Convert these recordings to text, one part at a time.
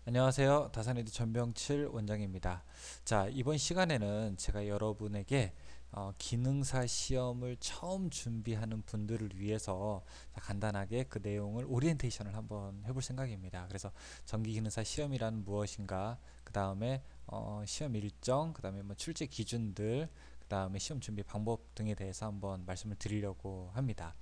안녕하세요. 다산에드 전병칠 원장입니다. 자, 이번 시간에는 제가 여러분에게 기능사 시험을 처음 준비하는 분들을 위해서 간단하게 그 내용을 오리엔테이션을 한번 해볼 생각입니다. 그래서 전기기능사 시험이란 무엇인가, 그 다음에 시험 일정, 그 다음에 뭐 출제 기준들, 그 다음에 시험 준비 방법 등에 대해서 한번 말씀을 드리려고 합니다.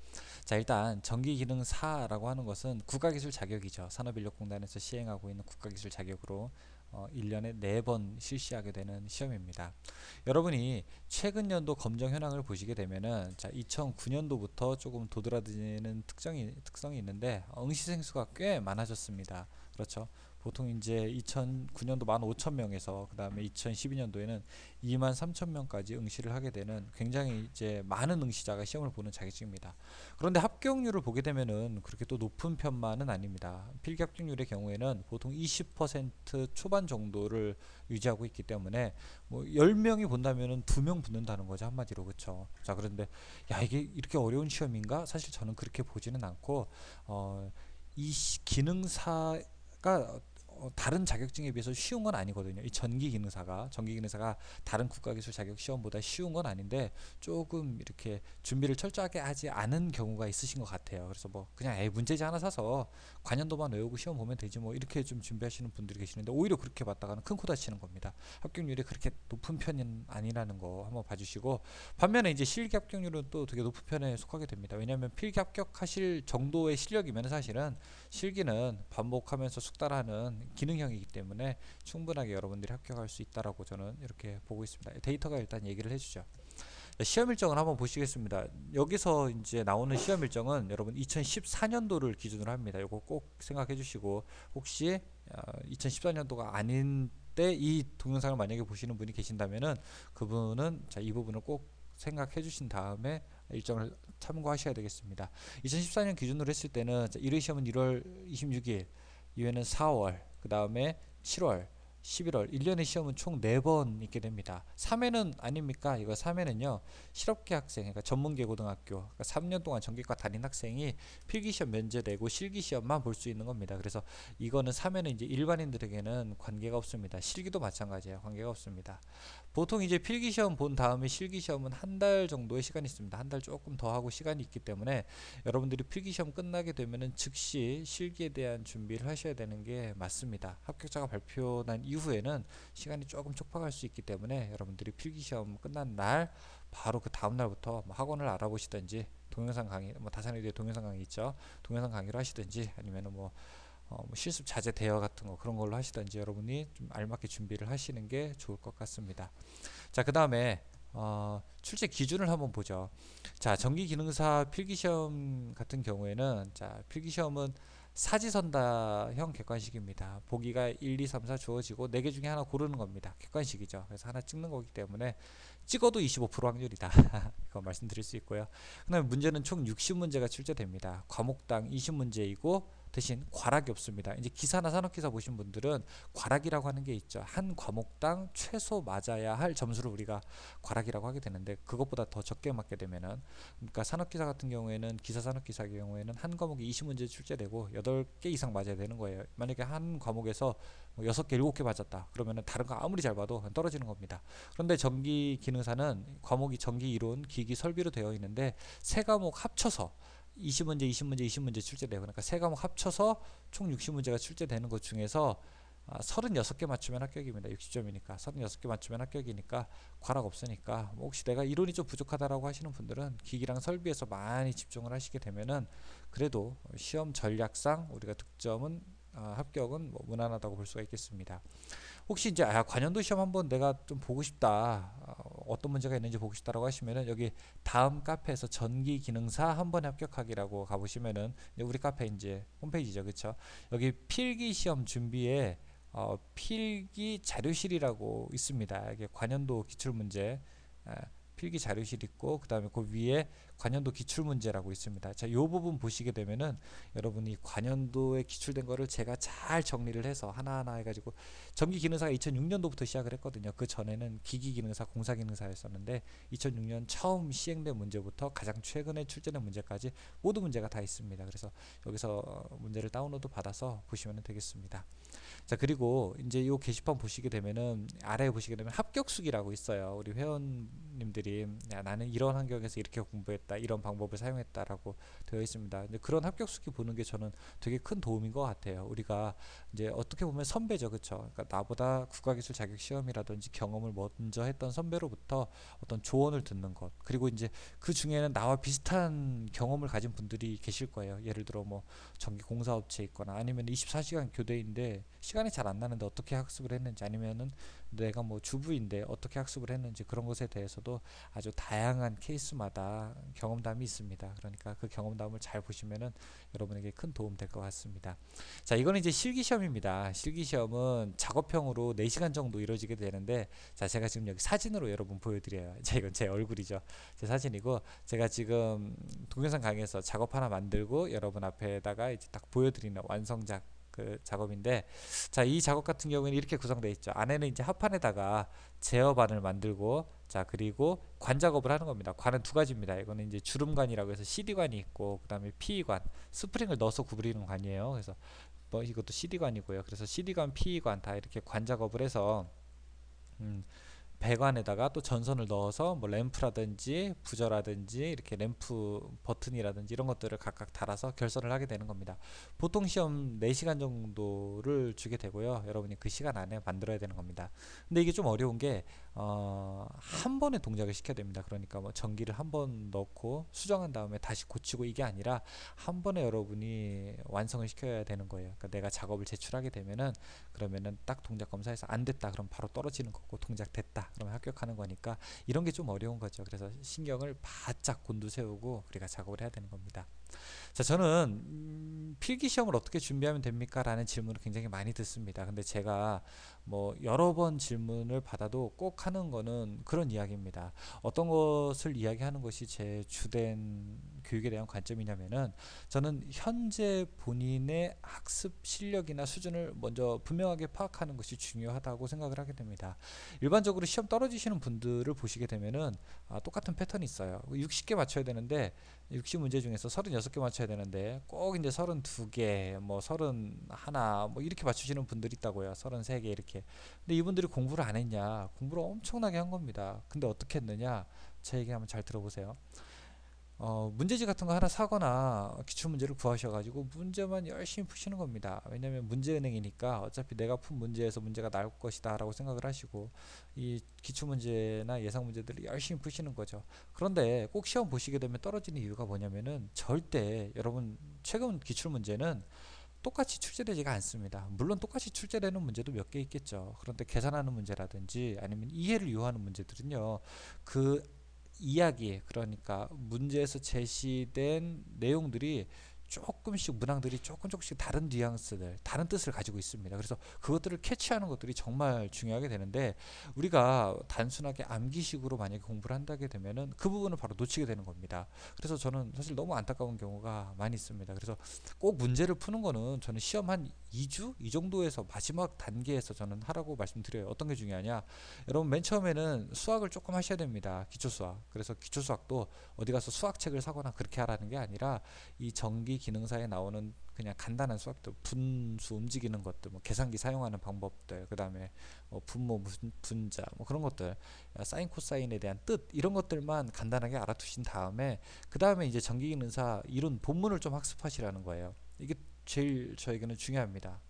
자, 일단 전기기능사라고 하는 것은 국가기술 자격이죠. 산업인력공단에서 시행하고 있는 국가기술 자격으로 1년에 4번 실시하게 되는 시험입니다. 여러분이 최근 연도 검정 현황을 보시게 되면은, 자, 2009년도부터 조금 도드라지는 특성이 있는데, 응시생 수가 꽤 많아졌습니다. 그렇죠. 보통 이제 2009년도 15,000명에서 그 다음에 2012년도에는 23,000명까지 응시를 하게 되는 굉장히 이제 많은 응시자가 시험을 보는 자격증입니다. 그런데 합격률을 보게 되면은 그렇게 또 높은 편만은 아닙니다. 필기 합격률의 경우에는 보통 20% 초반 정도를 유지하고 있기 때문에 뭐 10명이 본다면은 2명 붙는다는 거죠, 한마디로. 그렇죠. 자, 그런데 야, 이게 이렇게 어려운 시험인가? 사실 저는 그렇게 보지는 않고 이 기능사가 다른 자격증에 비해서 쉬운 건 아니거든요. 이 전기기능사가 다른 국가기술 자격 시험보다 쉬운 건 아닌데, 조금 이렇게 준비를 철저하게 하지 않은 경우가 있으신 것 같아요. 그래서 뭐 그냥 문제지 하나 사서 관연도만 외우고 시험 보면 되지 뭐 이렇게 좀 준비하시는 분들이 계시는데, 오히려 그렇게 봤다가는 큰 코 다치는 겁니다. 합격률이 그렇게 높은 편은 아니라는 거 한번 봐주시고, 반면에 이제 실기 합격률은 또 되게 높은 편에 속하게 됩니다. 왜냐하면 필기 합격하실 정도의 실력이면 사실은 실기는 반복하면서 숙달하는 기능형이기 때문에 충분하게 여러분들이 합격할 수 있다라고 저는 이렇게 보고 있습니다. 데이터가 일단 얘기를 해주죠. 시험 일정을 한번 보시겠습니다. 여기서 이제 나오는 시험 일정은 여러분 2014년도를 기준으로 합니다. 이거 꼭 생각해 주시고, 혹시 2014년도가 아닌 때 이 동영상을 만약에 보시는 분이 계신다면은, 그분은 자, 이 부분을 꼭 생각해 주신 다음에 일정을 참고하셔야 되겠습니다. 2014년 기준으로 했을 때는 1회 시험은 1월 26일, 2회는 4월, 그 다음에 7월, 11월, 1년의 시험은 총 4번 있게 됩니다. 3회는 아닙니까? 이거 3회는요, 실업계 학생, 그러니까 전문계고등학교, 그러니까 3년 동안 전기과 다닌 학생이 필기시험 면제되고 실기시험만 볼 수 있는 겁니다. 그래서 이거는 3회는 이제 일반인들에게는 관계가 없습니다. 실기도 마찬가지예요. 관계가 없습니다. 보통 이제 필기시험 본 다음에 실기시험은 한 달 정도의 시간이 있습니다. 한 달 조금 더 하고 시간이 있기 때문에 여러분들이 필기시험 끝나게 되면은 즉시 실기에 대한 준비를 하셔야 되는 게 맞습니다. 합격자가 발표난 이후에는 시간이 조금 촉박할 수 있기 때문에 여러분들이 필기시험 끝난 날 바로 그 다음 날부터 뭐 학원을 알아보시든지, 동영상 강의, 뭐 다산에듀의 동영상 강의 있죠. 동영상 강의를 하시든지, 아니면은 뭐 실습 자재 대여 같은 거 그런 걸로 하시든지, 여러분이 좀 알맞게 준비를 하시는 게 좋을 것 같습니다. 자, 그 다음에 출제 기준을 한번 보죠. 자, 전기기능사 필기시험 같은 경우에는, 자, 필기시험은 사지선다형 객관식입니다. 보기가 1, 2, 3, 4 주어지고 4개 중에 하나 고르는 겁니다. 객관식이죠. 그래서 하나 찍는 거기 때문에 찍어도 25% 확률이다. 이거 말씀드릴 수 있고요. 그 다음에 문제는 총 60문제가 출제됩니다. 과목당 20문제이고 대신 과락이 없습니다. 이제 기사나 산업기사 보신 분들은 과락이라고 하는 게 있죠. 한 과목당 최소 맞아야 할 점수를 우리가 과락이라고 하게 되는데, 그것보다 더 적게 맞게 되면은, 그러니까 산업기사 같은 경우에는, 기사 산업기사 경우에는 한 과목에 20문제 출제되고 8개 이상 맞아야 되는 거예요. 만약에 한 과목에서 뭐 6개, 7개 맞았다. 그러면은 다른 거 아무리 잘 봐도 떨어지는 겁니다. 그런데 전기 기능사는 과목이 전기 이론, 기기 설비로 되어 있는데, 세 과목 합쳐서 20문제, 20문제, 20문제 출제돼요. 그러니까 세 과목 합쳐서 총 60문제가 출제되는 것 중에서 36개 맞추면 합격입니다. 60점이니까 36개 맞추면 합격이니까 과락 없으니까, 뭐 혹시 내가 이론이 좀 부족하다라고 하시는 분들은 기기랑 설비에서 많이 집중을 하시게 되면은 그래도 시험 전략상 우리가 득점은 합격은 뭐 무난하다고 볼 수가 있겠습니다. 혹시 이제 관연도 시험 한번 내가 좀 보고 싶다, 어떤 문제가 있는지 보고 싶다라고 하시면은, 여기 다음 카페에서 전기 기능사 한 번에 합격하기라고 가보시면은, 우리 카페 이제 홈페이지죠, 그렇죠? 여기 필기 시험 준비에 필기 자료실이라고 있습니다. 이게 관연도 기출 문제, 필기 자료실 있고, 그 다음에 그 위에 관연도 기출문제라고 있습니다. 자, 이 부분 보시게 되면은 여러분이 관연도에 기출된 거를 제가 잘 정리를 해서 하나하나 해가지고, 전기기능사가 2006년도부터 시작을 했거든요. 그 전에는 기기기능사, 공사기능사였었는데 2006년 처음 시행된 문제부터 가장 최근에 출제된 문제까지 모든 문제가 다 있습니다. 그래서 여기서 문제를 다운로드 받아서 보시면 되겠습니다. 자, 그리고 이제 요 게시판 보시게 되면은 아래에 보시게 되면 합격수기라고 있어요. 우리 회원님들이 야, 나는 이런 환경에서 이렇게 공부했다, 이런 방법을 사용했다라고 되어 있습니다. 근데 그런 합격수기 보는 게 저는 되게 큰 도움인 것 같아요. 우리가 이제 어떻게 보면 선배죠, 그쵸? 그러니까 나보다 국가기술 자격 시험이라든지 경험을 먼저 했던 선배로부터 어떤 조언을 듣는 것, 그리고 이제 그 중에는 나와 비슷한 경험을 가진 분들이 계실 거예요. 예를 들어 뭐 전기 공사업체에 있거나 아니면 24시간 교대인데 시간이 잘 안 나는데 어떻게 학습을 했는지, 아니면은 내가 뭐 주부인데 어떻게 학습을 했는지, 그런 것에 대해서도 아주 다양한 케이스마다 경험담이 있습니다. 그러니까 그 경험담을 잘 보시면은 여러분에게 큰 도움 될 것 같습니다. 자, 이거는 이제 실기시험입니다. 실기시험은 작업형으로 4시간 정도 이루어지게 되는데, 자, 제가 지금 여기 사진으로 여러분 보여드려요. 자, 이건 제 얼굴이죠. 제 사진이고, 제가 지금 동영상 강의에서 작업 하나 만들고 여러분 앞에다가 이제 딱 보여드리는 완성작 그 작업인데, 자, 이 작업 같은 경우에는 이렇게 구성되어 있죠. 안에는 이제 합판에다가 제어반을 만들고, 자, 그리고 관 작업을 하는 겁니다. 관은 두 가지입니다. 이거는 이제 주름관이라고 해서 CD관이 있고, 그 다음에 PE관, 스프링을 넣어서 구부리는 관이에요. 그래서 뭐 이것도 CD관이고요. 그래서 CD관, PE관 다 이렇게 관 작업을 해서 음, 배관에다가 또 전선을 넣어서 뭐 램프라든지 부저라든지 이렇게 램프 버튼이라든지 이런 것들을 각각 달아서 결선을 하게 되는 겁니다. 보통 시험 4시간 정도를 주게 되고요. 여러분이 그 시간 안에 만들어야 되는 겁니다. 근데 이게 좀 어려운 게 한 번에 동작을 시켜야 됩니다. 그러니까 뭐 전기를 한 번 넣고 수정한 다음에 다시 고치고, 이게 아니라 한 번에 여러분이 완성을 시켜야 되는 거예요. 그러니까 내가 작업을 제출하게 되면은, 그러면은 딱 동작 검사에서 안 됐다 그럼 바로 떨어지는 거고, 동작 됐다 그러면 합격하는 거니까 이런 게 좀 어려운 거죠. 그래서 신경을 바짝 곤두세우고 우리가 작업을 해야 되는 겁니다. 자, 저는 필기 시험을 어떻게 준비하면 됩니까? 라는 질문을 굉장히 많이 듣습니다. 근데 제가 뭐 여러 번 질문을 받아도 꼭 하는 거는 그런 이야기입니다. 어떤 것을 이야기하는 것이 제 주된 교육에 대한 관점이냐면은, 저는 현재 본인의 학습 실력이나 수준을 먼저 분명하게 파악하는 것이 중요하다고 생각을 하게 됩니다. 일반적으로 시험 떨어지시는 분들을 보시게 되면은 똑같은 패턴이 있어요. 60개 맞춰야 되는데 60문제 중에서 36개 맞춰야 되는데 꼭 이제 32개, 뭐 31, 뭐 이렇게 맞추시는 분들이 있다고요. 33개 이렇게. 근데 이분들이 공부를 안 했냐? 공부를 엄청나게 한 겁니다. 근데 어떻게 했느냐? 제 얘기 한번 잘 들어보세요. 문제집 같은 거 하나 사거나 기출문제를 구하셔가지고 문제만 열심히 푸시는 겁니다. 왜냐면 문제은행이니까 어차피 내가 푼 문제에서 문제가 나올 것이다 라고 생각을 하시고, 이 기출문제나 예상문제들을 열심히 푸시는 거죠. 그런데 꼭 시험 보시게 되면 떨어지는 이유가 뭐냐면은, 절대 여러분 최근 기출문제는 똑같이 출제되지가 않습니다. 물론 똑같이 출제되는 문제도 몇 개 있겠죠. 그런데 계산하는 문제라든지 아니면 이해를 요하는 문제들은요, 그 이야기, 그러니까 문제에서 제시된 내용들이 조금씩, 문항들이 조금씩 다른 뉘앙스들, 다른 뜻을 가지고 있습니다. 그래서 그것들을 캐치하는 것들이 정말 중요하게 되는데, 우리가 단순하게 암기식으로 만약에 공부를 한다게 되면은 그 부분을 바로 놓치게 되는 겁니다. 그래서 저는 사실 너무 안타까운 경우가 많이 있습니다. 그래서 꼭 문제를 푸는 거는 저는 시험 한 2주 이 정도에서 마지막 단계에서 저는 하라고 말씀드려요. 어떤 게 중요하냐? 여러분 맨 처음에는 수학을 조금 하셔야 됩니다. 기초 수학. 그래서 기초 수학도 어디 가서 수학책을 사거나 그렇게 하라는 게 아니라, 이 전기 기능사에 나오는 그냥 간단한 수학들, 분수 움직이는 것들, 뭐 계산기 사용하는 방법들, 그 다음에 뭐 분모, 분자, 뭐 그런 것들, 사인 코사인에 대한 뜻, 이런 것들만 간단하게 알아두신 다음에, 그 다음에 이제 전기 기능사 이론 본문을 좀 학습하시라는 거예요. 이게 제일 저에게는 중요합니다.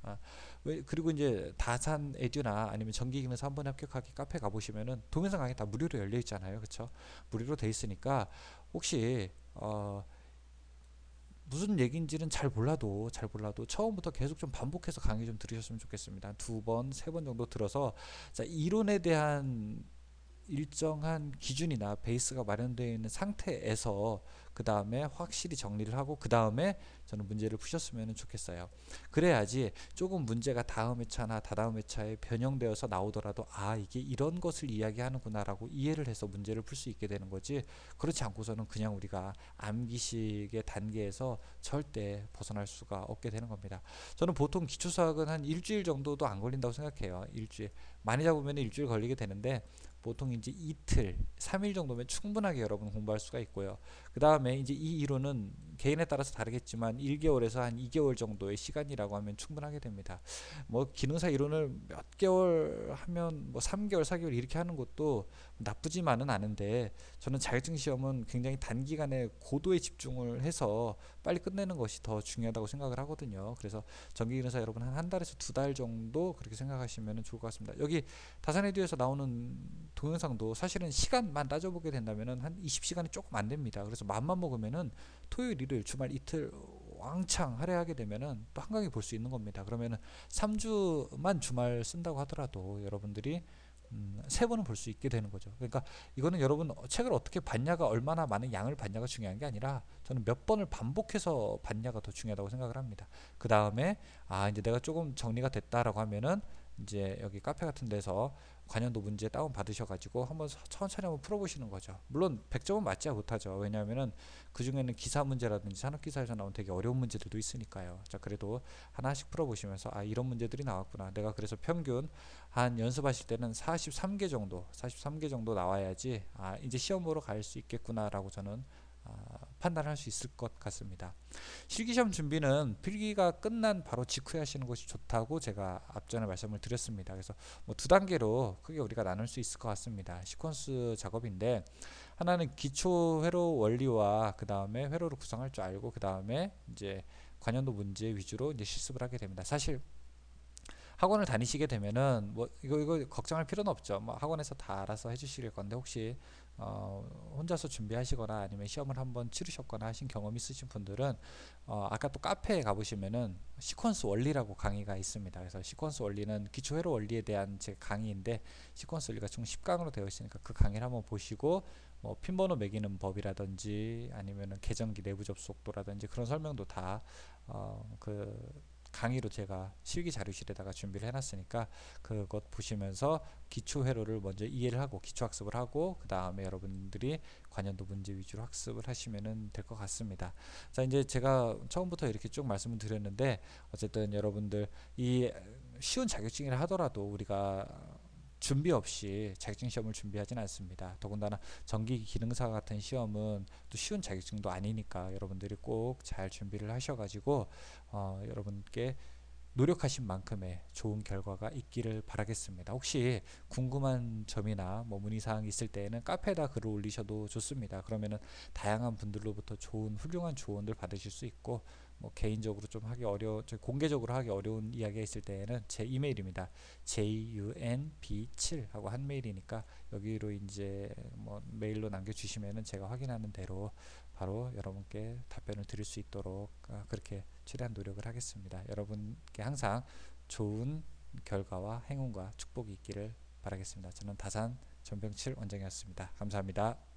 그리고 이제 다산 에듀나 아니면 전기기능사 한 번에 합격하기 카페 가보시면은 동영상 강의 다 무료로 열려 있잖아요, 그쵸? 무료로 돼 있으니까 혹시 무슨 얘기인지는 잘 몰라도 처음부터 계속 좀 반복해서 강의 좀 들으셨으면 좋겠습니다. 두 번, 세 번 정도 들어서, 자, 이론에 대한 일정한 기준이나 베이스가 마련되어 있는 상태에서 그 다음에 확실히 정리를 하고, 그 다음에 저는 문제를 푸셨으면 좋겠어요. 그래야지 조금 문제가 다음 회차나 다다음 회차에 변형되어서 나오더라도, 이게 이런 것을 이야기하는구나 라고 이해를 해서 문제를 풀 수 있게 되는 거지, 그렇지 않고서는 그냥 우리가 암기식의 단계에서 절대 벗어날 수가 없게 되는 겁니다. 저는 보통 기초수학은 한 일주일 정도도 안 걸린다고 생각해요. 일주일 많이 잡으면 일주일 걸리게 되는데, 보통 이제 이틀, 3일 정도면 충분하게 여러분 공부할 수가 있고요. 그 다음에 이제 이 이론은 개인에 따라서 다르겠지만 1개월에서 한 2개월 정도의 시간이라고 하면 충분하게 됩니다. 뭐 기능사 이론을 몇 개월 하면 뭐 3개월, 4개월 이렇게 하는 것도 나쁘지만은 않은데, 저는 자격증 시험은 굉장히 단기간에 고도의 집중을 해서 빨리 끝내는 것이 더 중요하다고 생각을 하거든요. 그래서 전기기능사 여러분 한 달에서 2달 정도 그렇게 생각하시면 좋을 것 같습니다. 여기 다산에듀에서 나오는 동영상도 사실은 시간만 따져보게 된다면은 한 20시간이 조금 안 됩니다. 그래서 마음만 먹으면은 토요일, 일요일, 주말 이틀 왕창 할애하게 되면은 또 한강에 볼 수 있는 겁니다. 그러면은 3주만 주말 쓴다고 하더라도 여러분들이 3번은 볼 수 있게 되는 거죠. 그러니까 이거는 여러분 책을 어떻게 봤냐가, 얼마나 많은 양을 봤냐가 중요한 게 아니라, 저는 몇 번을 반복해서 봤냐가 더 중요하다고 생각을 합니다. 그 다음에 이제 내가 조금 정리가 됐다라고 하면은 이제 여기 카페 같은 데서 관련도 문제 다운 받으셔가지고 한번 천천히 한번 풀어보시는 거죠. 물론 100점은 맞지 못하죠. 왜냐하면은 그 중에는 기사 문제라든지 산업기사에서 나온 되게 어려운 문제들도 있으니까요. 자, 그래도 하나씩 풀어보시면서 이런 문제들이 나왔구나. 내가 그래서 평균 한 연습하실 때는 43개 정도 나와야지 이제 시험 보러 갈 수 있겠구나라고 저는 판단할 수 있을 것 같습니다. 실기시험 준비는 필기가 끝난 바로 직후에 하시는 것이 좋다고 제가 앞전에 말씀을 드렸습니다. 그래서 뭐 두 단계로 크게 우리가 나눌 수 있을 것 같습니다. 시퀀스 작업인데, 하나는 기초 회로 원리와 그 다음에 회로를 구성할 줄 알고, 그 다음에 이제 관련도 문제 위주로 이제 실습을 하게 됩니다. 사실 학원을 다니시게 되면은 뭐 이거 걱정할 필요는 없죠. 뭐 학원에서 다 알아서 해주실 건데, 혹시 혼자서 준비하시거나 아니면 시험을 한번 치르셨거나 하신 경험 있으신 분들은 아까 또 카페에 가보시면은 시퀀스 원리라고 강의가 있습니다. 그래서 시퀀스 원리는 기초 회로 원리에 대한 제 강의인데, 시퀀스 원리가 총 10강으로 되어 있으니까 그 강의를 한번 보시고, 뭐 핀번호 매기는 법이라든지 아니면은 계정기 내부 접속도라든지 그런 설명도 다 그 강의로 제가 실기 자료실에다가 준비를 해놨으니까 그것 보시면서 기초 회로를 먼저 이해를 하고 기초 학습을 하고, 그 다음에 여러분들이 관련도 문제 위주로 학습을 하시면 될 것 같습니다. 자, 이제 제가 처음부터 이렇게 쭉 말씀을 드렸는데, 어쨌든 여러분들 이 쉬운 자격증이라 하더라도 우리가 준비 없이 자격증 시험을 준비하진 않습니다. 더군다나 전기 기능사 같은 시험은 또 쉬운 자격증도 아니니까 여러분들이 꼭 잘 준비를 하셔가지고 여러분께 노력하신 만큼의 좋은 결과가 있기를 바라겠습니다. 혹시 궁금한 점이나 뭐 문의사항 있을 때에는 카페에다 글을 올리셔도 좋습니다. 그러면은 다양한 분들로부터 좋은 훌륭한 조언들 받으실 수 있고, 뭐 개인적으로 좀 하기 공개적으로 하기 어려운 이야기가 있을 때에는 제 이메일입니다. junb7 하고 한 메일이니까 여기로 이제 뭐 메일로 남겨주시면은 제가 확인하는 대로 바로 여러분께 답변을 드릴 수 있도록 그렇게 최대한 노력을 하겠습니다. 여러분께 항상 좋은 결과와 행운과 축복이 있기를 바라겠습니다. 저는 다산 전병칠 원장이었습니다. 감사합니다.